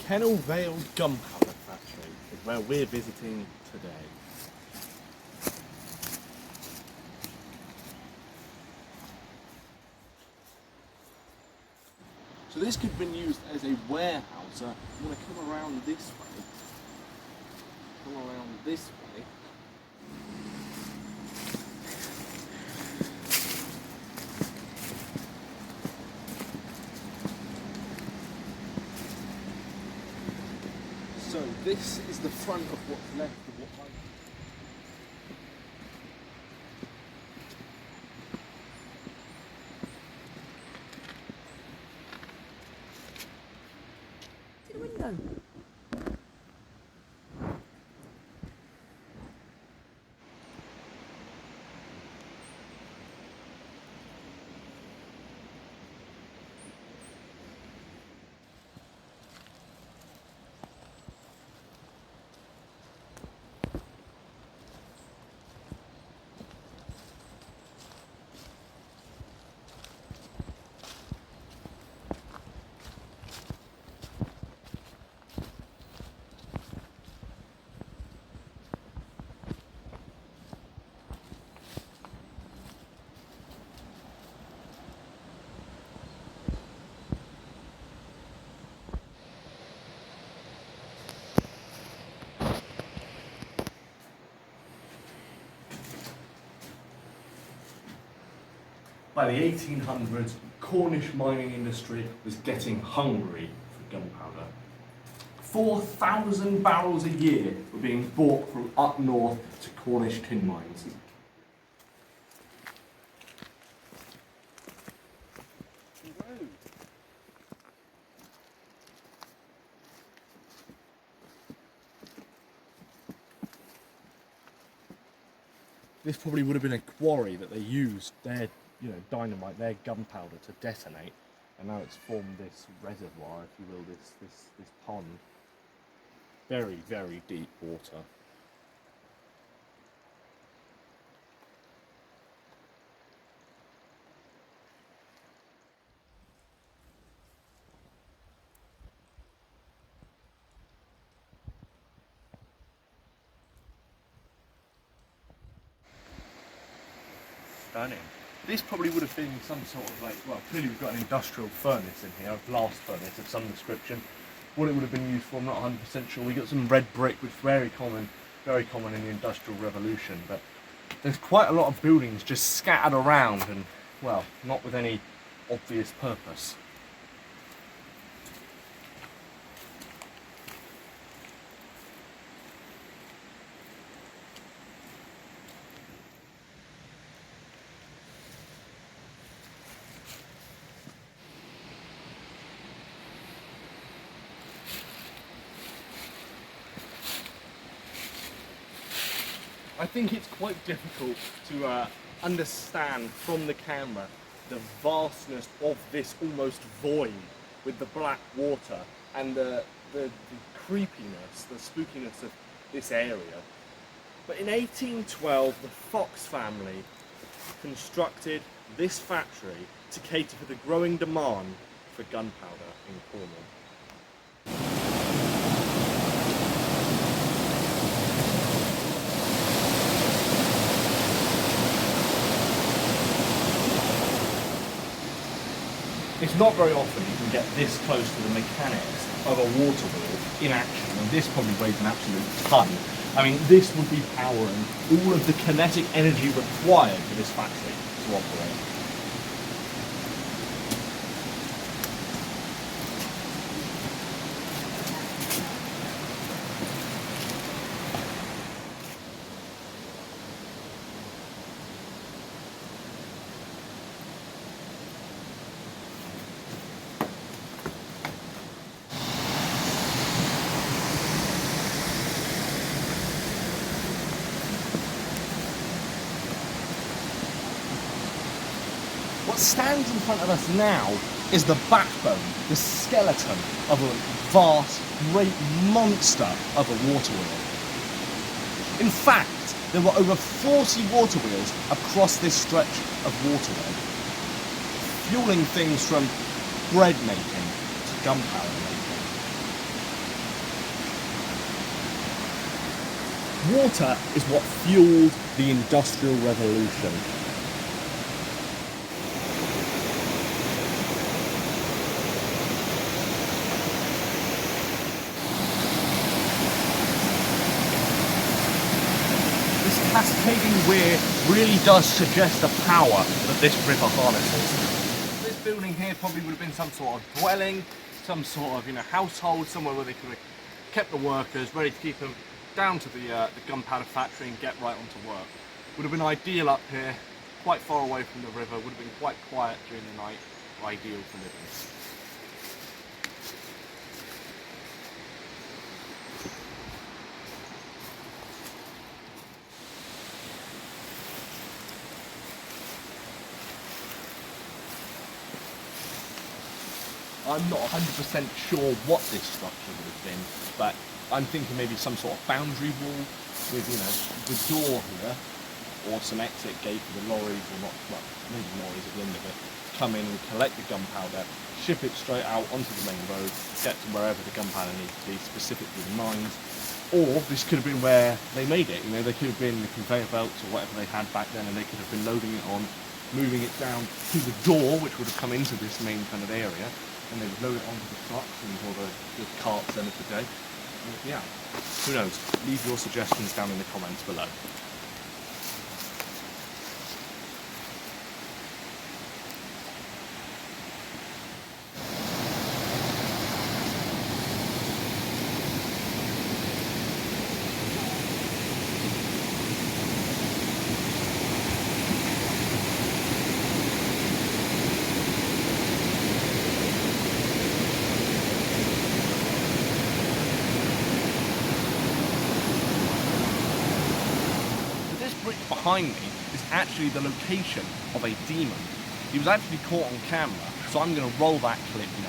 Kennall Vale Gunpowder Factory is where we're visiting today. So this could have been used as a warehouse. I'm going to come around this way. So this is the front of what's left of what might. To the window. By the 1800s, Cornish mining industry was getting hungry for gunpowder. 4,000 barrels a year were being brought from up north to Cornish tin mines. This probably would have been a quarry that they used their dynamite, their gunpowder to detonate, and now it's formed this reservoir, if you will, this pond. Very, very deep water. Stunning. This probably would have been some sort of clearly we've got an industrial furnace in here, a blast furnace of some description. What it would have been used for, I'm not 100% sure. We got some red brick, which is very common in the Industrial Revolution, but there's quite a lot of buildings just scattered around and, well, not with any obvious purpose. I think it's quite difficult to understand from the camera the vastness of this almost void with the black water and the creepiness, the spookiness of this area. But in 1812, the Fox family constructed this factory to cater for the growing demand for gunpowder in Cornwall. It's not very often you can get this close to the mechanics of a water wheel in action, and this probably weighs an absolute ton. I mean, this would be powering all of the kinetic energy required for this factory to operate. What stands in front of us now is the backbone, the skeleton of a vast, great monster of a water wheel. In fact, there were over 40 water wheels across this stretch of waterway, fueling things from bread making to gunpowder making. Water is what fueled the Industrial Revolution. This cascading weir really does suggest the power that this river harnesses. This building here probably would have been some sort of dwelling, some sort of household, somewhere where they could have kept the workers ready to keep them down to the gunpowder factory and get right onto work. Would have been ideal up here, quite far away from the river, would have been quite quiet during the night, ideal for living. I'm not 100% sure what this structure would have been, but I'm thinking maybe some sort of boundary wall with, the door here, or some exit gate for the lorries, or not, well, maybe lorries at the end of it, come in and collect the gunpowder, ship it straight out onto the main road, get to wherever the gunpowder needs to be, specifically the mines. Or this could have been where they made it, they could have been the conveyor belts or whatever they had back then, and they could have been loading it on, moving it down to the door, which would have come into this main kind of area, and they would load it onto the trucks and all the carts then of the day. Yeah, who knows? Leave your suggestions down in the comments below. Behind me is actually the location of a demon. He was actually caught on camera, so I'm going to roll that clip now.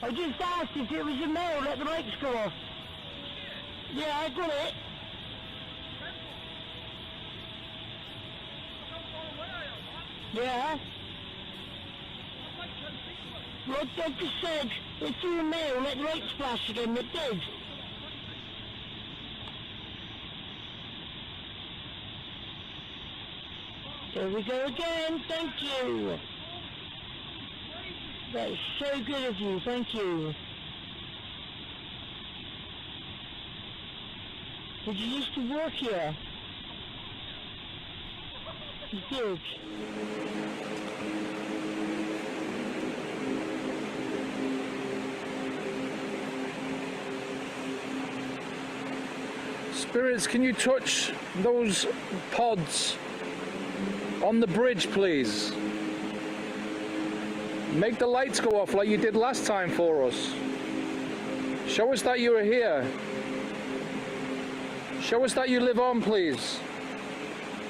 I just asked if it was a male, let the lights go off. Yeah, I got it. Yeah. Well, I just said, if you're a male, let the lights flash again, it did. There we go again, thank you. That's so good of you, thank you. Did you used to work here? You did. Spirits, can you touch those pods on the bridge, please? Make the lights go off like you did last time for us. Show us that you are here. Show us that you live on, please.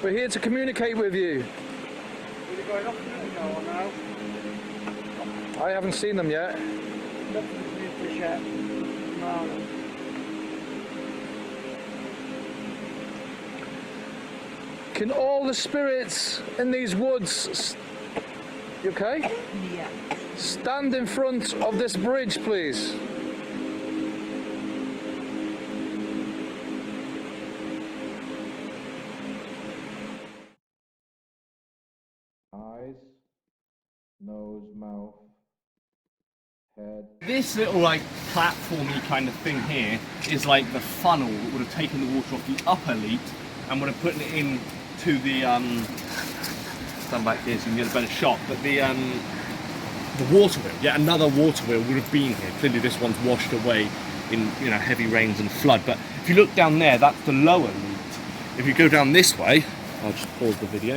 We're here to communicate with you. I haven't seen them yet. Can all the spirits in these woods, you okay? Yeah. Stand in front of this bridge, please. Eyes, nose, mouth, head. This little platformy kind of thing here is like the funnel that would have taken the water off the upper leat and would have put it in to the stand back here so you can get a better shot, but the water wheel, yet another water wheel would have been here. Clearly this one's washed away in heavy rains and flood, but if you look down there, that's the lower leat. If you go down this way, I'll just pause the video.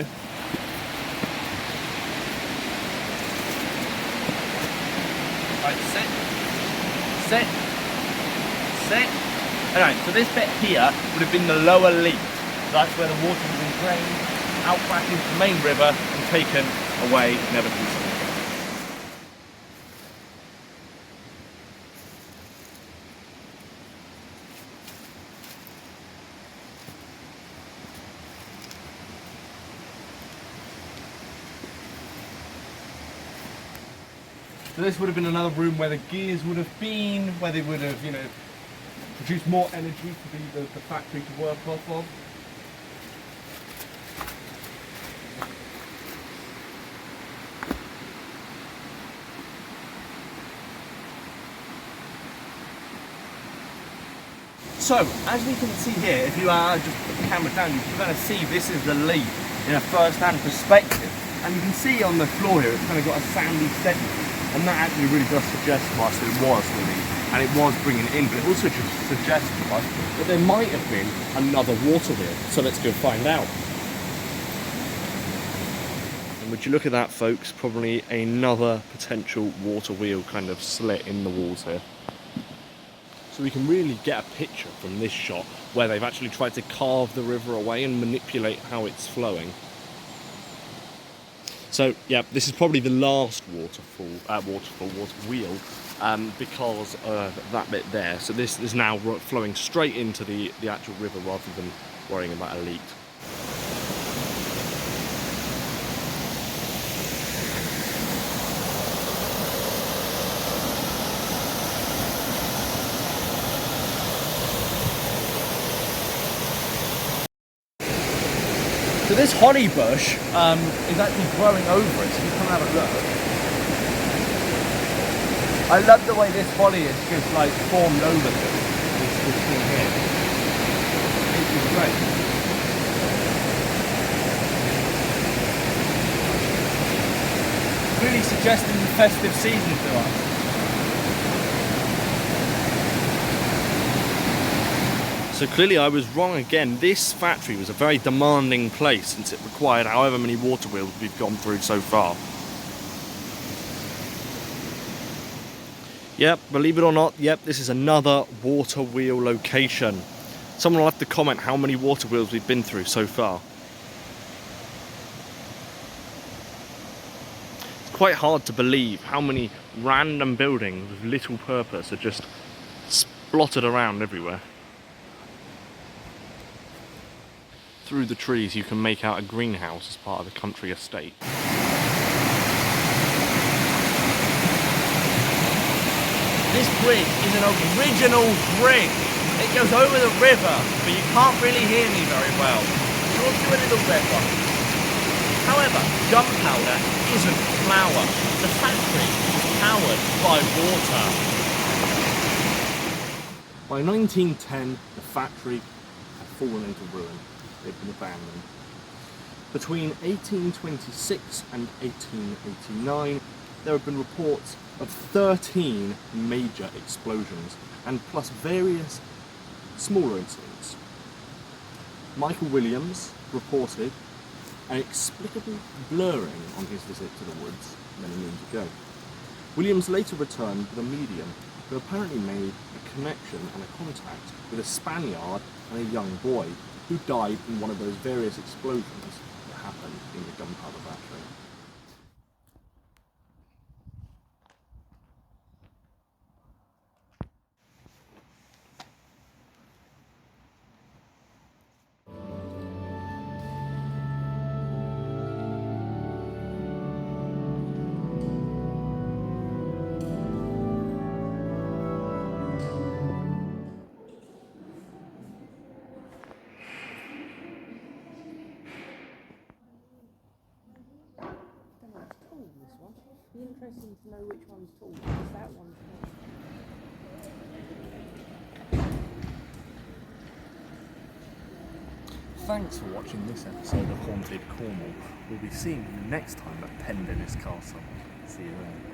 Right, sit. Alright, so this bit here would have been the lower leat. That's where the water has been drained out back into the main river and taken away, never to be seen. So this would have been another room where the gears would have been, where they would have, produced more energy for the factory to work off of. So, as we can see here, if you just put the camera down, you're going to see this is the leak in a first-hand perspective. And you can see on the floor here, it's kind of got a sandy sediment. And that actually really does suggest to us that it was the leak, and it was bringing it in. But it also just suggests to us that there might have been another water wheel. So let's go find out. And would you look at that, folks? Probably another potential water wheel kind of slit in the walls here. So we can really get a picture from this shot where they've actually tried to carve the river away and manipulate how it's flowing. So yeah, this is probably the last water wheel because of that bit there. So this is now flowing straight into the actual river rather than worrying about a leak. So this holly bush is actually growing over it, so you can have a look. I love the way this holly is just like formed over this thing here. It is great. Really suggesting the festive season to us. So clearly I was wrong again. This factory was a very demanding place since it required however many water wheels we've gone through so far. Yep, believe it or not, yep, this is another water wheel location. Someone will have to comment how many water wheels we've been through so far. It's quite hard to believe how many random buildings with little purpose are just splotted around everywhere. Through the trees you can make out a greenhouse as part of the country estate. This bridge is an original bridge. It goes over the river, but you can't really hear me very well. You'll do a little better. However, gunpowder isn't flour. The factory is powered by water. By 1910, the factory had fallen into ruin. They'd been abandoned. Between 1826 and 1889, there have been reports of 13 major explosions, and plus various smaller incidents. Michael Williams reported an inexplicable blurring on his visit to the woods many moons ago. Williams later returned with a medium who apparently made a connection and a contact with a Spaniard and a young boy who died in one of those various explosions that happened in the gunpowder factory. Be interesting to know which one's tall, because that one's tall. Thanks for watching this episode of Haunted Cornwall. We'll be seeing you next time at Pendennis Castle. See you then.